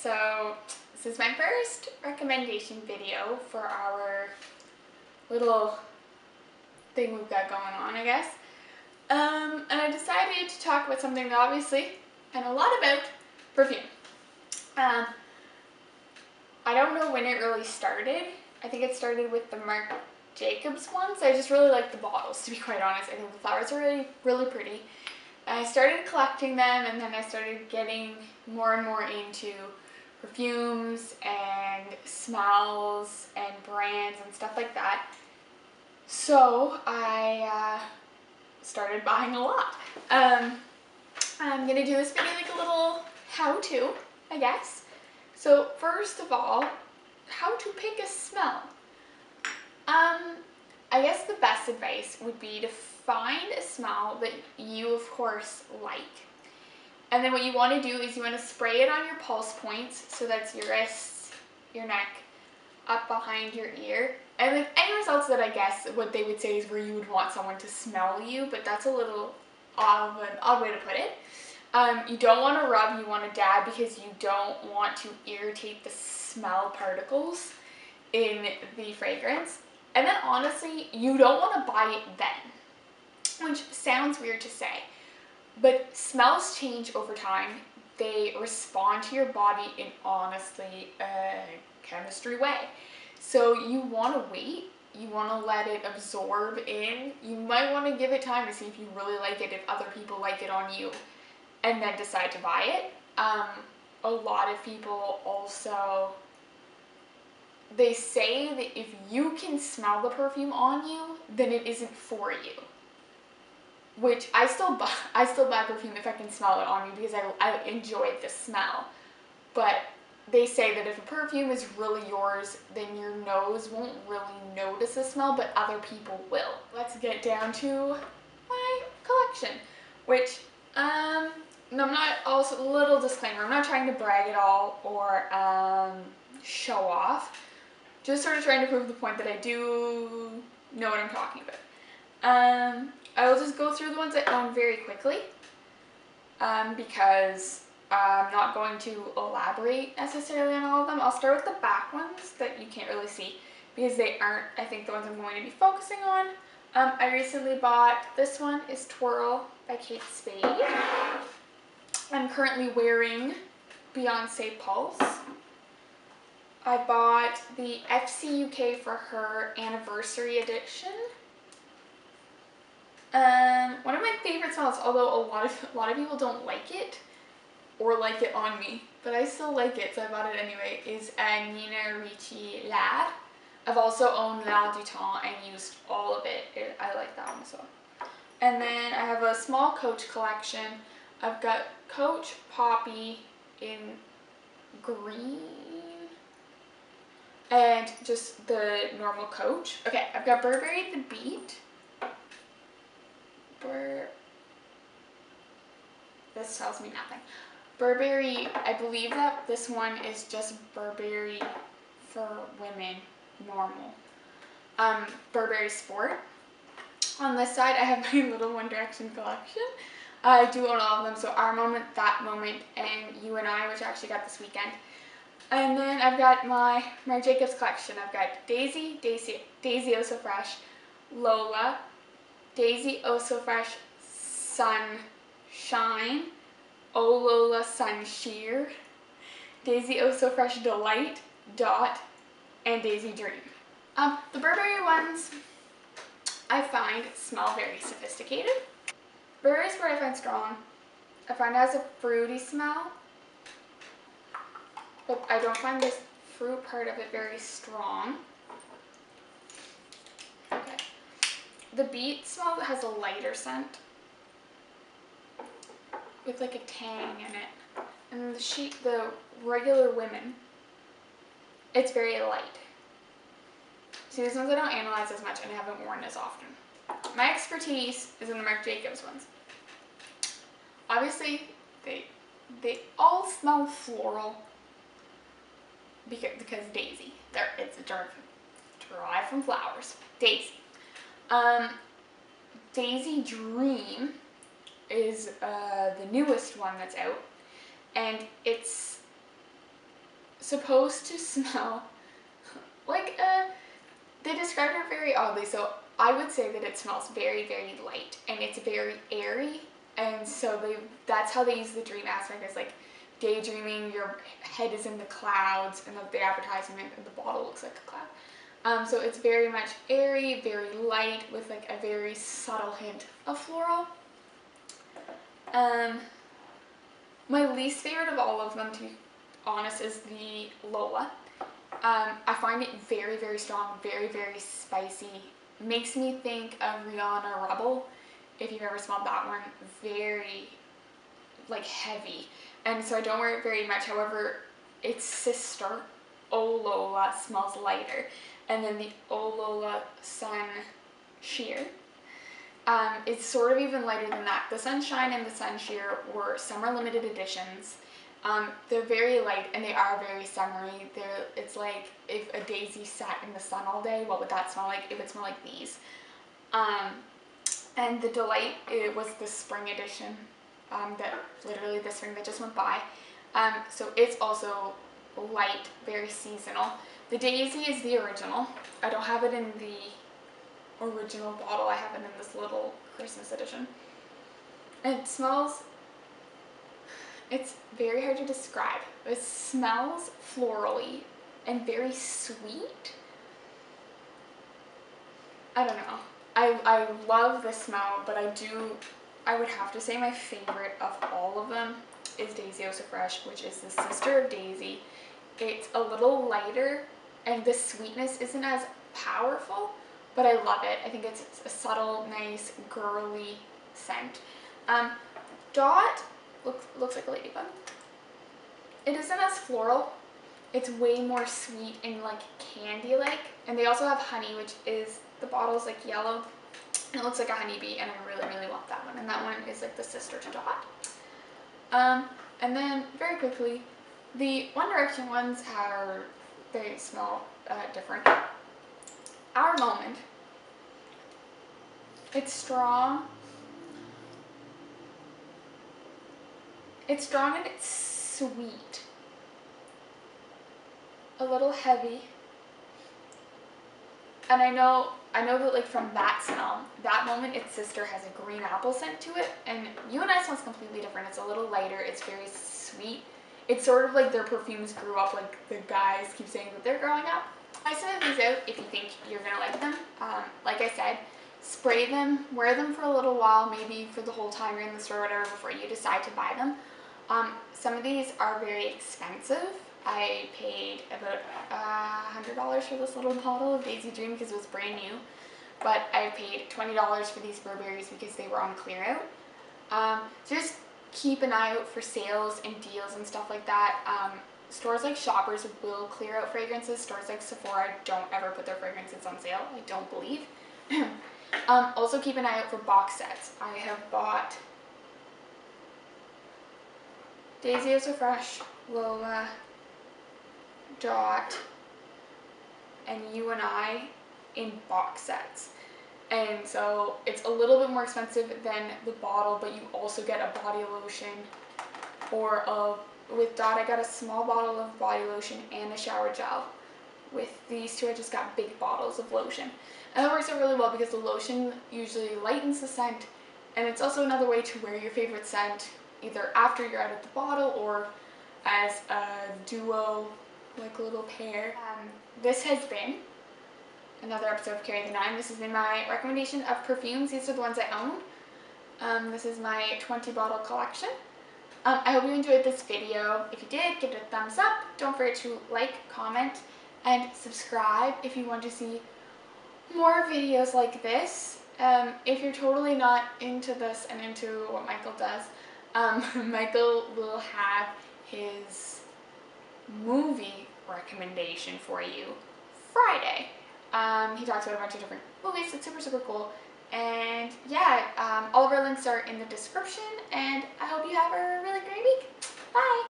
so this is my first recommendation video for our little thing we've got going on, I guess. And I decided to talk about something that obviously I know a lot about, perfume. I don't know when it really started. I think it started with the Marc Jacobs ones. I just really like the bottles, to be quite honest. I think the flowers are really, really pretty. I started collecting them, and then I started getting more and more into perfumes and smells and brands and stuff like that. So I started buying a lot. I'm gonna do this video like a little how-to, I guess. So first of all, how to pick a smell. I guess the best advice would be to find a smell that you, of course, like. And then what you want to do is you want to spray it on your pulse points, so that's your wrists, your neck, up behind your ear. And like any results that I guess what they would say is where you would want someone to smell you, but that's a little odd way to put it. You don't want to rub, you want to dab, because you don't want to irritate the smell particles in the fragrance. And then honestly, you don't want to buy it then, which sounds weird to say, but smells change over time. They respond to your body in honestly a chemistry way. So you want to wait, you want to let it absorb in. You might want to give it time to see if you really like it, if other people like it on you, and then decide to buy it. A lot of people also, they say that if you can smell the perfume on you, then it isn't for you. Which I still buy perfume if I can smell it on me, because I enjoy the smell. But they say that if a perfume is really yours, then your nose won't really notice the smell, but other people will. Let's get down to my collection, which, no, I'm not, also, little disclaimer, I'm not trying to brag at all or show off. Just sort of trying to prove the point that I do know what I'm talking about. I will just go through the ones I own very quickly, because I'm not going to elaborate necessarily on all of them. I'll start with the back ones that you can't really see, because they aren't, I think, the ones I'm going to be focusing on. I recently bought, this one is Twirl by Kate Spade. I'm currently wearing Beyonce Pulse. I bought the FC UK for her anniversary edition. One of my favorite smells, although a lot of people don't like it or like it on me, but I still like it, so I bought it anyway, is Nina Ricci Lad. I've also owned La du Temps and used all of it. I like that one as well. And then I have a small Coach collection. I've got Coach Poppy in green and just the normal Coach. Okay, I've got Burberry The Beat. This tells me nothing. Burberry, I believe that this one is just Burberry for women, normal. Burberry Sport. On this side, I have my little One Direction collection. I do own all of them, so Our Moment, That Moment, and You and I, which I actually got this weekend. And then I've got my Marc Jacobs collection. I've got Daisy Oh So Fresh, Lola, Daisy Oh So Fresh Sunshine, Oh Lola Sun Sheer, Daisy Oh So Fresh Delight, Dot, and Daisy Dream. The Burberry ones I find smell very sophisticated. Burberry Sport I find strong. I find it has a fruity smell, but I don't find this fruit part of it very strong. Okay. The Beat smell has a lighter scent with like a tang in it. And the regular Women, it's very light. See, these ones I don't analyze as much and I haven't worn as often. My expertise is in the Marc Jacobs ones. Obviously, they all smell floral because Daisy. It's derived from flowers. Daisy. Daisy Dream is the newest one that's out, and it's supposed to smell like they described it very oddly, so I would say that it smells very, very light and it's very airy, and so that's how they use the dream aspect, is like daydreaming, your head is in the clouds, and the advertisement and the bottle looks like a cloud. So it's very much airy, very light, with like a very subtle hint of floral. My least favorite of all of them, to be honest, is the Lola. I find it very, very strong, very, very spicy. Makes me think of Rihanna Rebel, if you've ever smelled that one. Very, like, heavy. And so I don't wear it very much. However, its sister, O Lola, smells lighter. And then the O Lola Sun Sheer, it's sort of even lighter than that. The Sunshine and the Sun Sheer were summer limited editions. They're very light and they are very summery. It's like if a daisy sat in the sun all day, what would that smell like? It would smell like these. And the Delight, it was the spring edition, that literally the spring that just went by. So it's also light, very seasonal. The Daisy is the original. I don't have it in the original bottle. I have it in this little Christmas edition. And it smells, it's very hard to describe. It smells florally and very sweet. I don't know. I love the smell, but I would have to say my favorite of all of them is Daisy Oh So Fresh, which is the sister of Daisy. It's a little lighter and the sweetness isn't as powerful, but I love it. I think it's a subtle, nice, girly scent. Dot looks like a ladybug. It isn't as floral. It's way more sweet and like candy-like. And they also have honey, which is, the bottle's like yellow. And it looks like a honeybee, and I really, really want that one. And that one is like the sister to Dot. And then very quickly, the One Direction ones they smell different. Our Moment. It's strong. It's strong and it's sweet. A little heavy. And I know that like from that smell, That Moment, its sister has a green apple scent to it, and You and I smells completely different. It's a little lighter, it's very sweet. It's sort of like their perfumes grew up like the guys keep saying that they're growing up. I sent these out if you think you're gonna like them. Like I said, spray them, wear them for a little while, maybe for the whole time you're in the store or whatever before you decide to buy them. Some of these are very expensive. I paid about $100 for this little bottle of Daisy Dream because it was brand new, but I paid $20 for these Burberrys because they were on clear out. So just keep an eye out for sales and deals and stuff like that. Stores like Shoppers will clear out fragrances. Stores like Sephora don't ever put their fragrances on sale, I don't believe. Also keep an eye out for box sets. I have bought Daisy Oh So Fresh, Lola, Dot, and You and I in box sets. And so it's a little bit more expensive than the bottle, but you also get a body lotion, or with Dot I got a small bottle of body lotion and a shower gel. With these two I just got big bottles of lotion. And that works out really well because the lotion usually lightens the scent, and it's also another way to wear your favorite scent either after you're out of the bottle or as a duo, like a little pair. This has been another episode of Carry the Nine. This has been my recommendation of perfumes. These are the ones I own. This is my 20 bottle collection. I hope you enjoyed this video. If you did, give it a thumbs up. Don't forget to like, comment, and subscribe if you want to see more videos like this. If you're totally not into this and into what Michael does, Michael will have his movie recommendation for you Friday. He talks about a bunch of different movies. It's super, super cool. And yeah, all of our links are in the description, and I hope you have a really great week. Bye!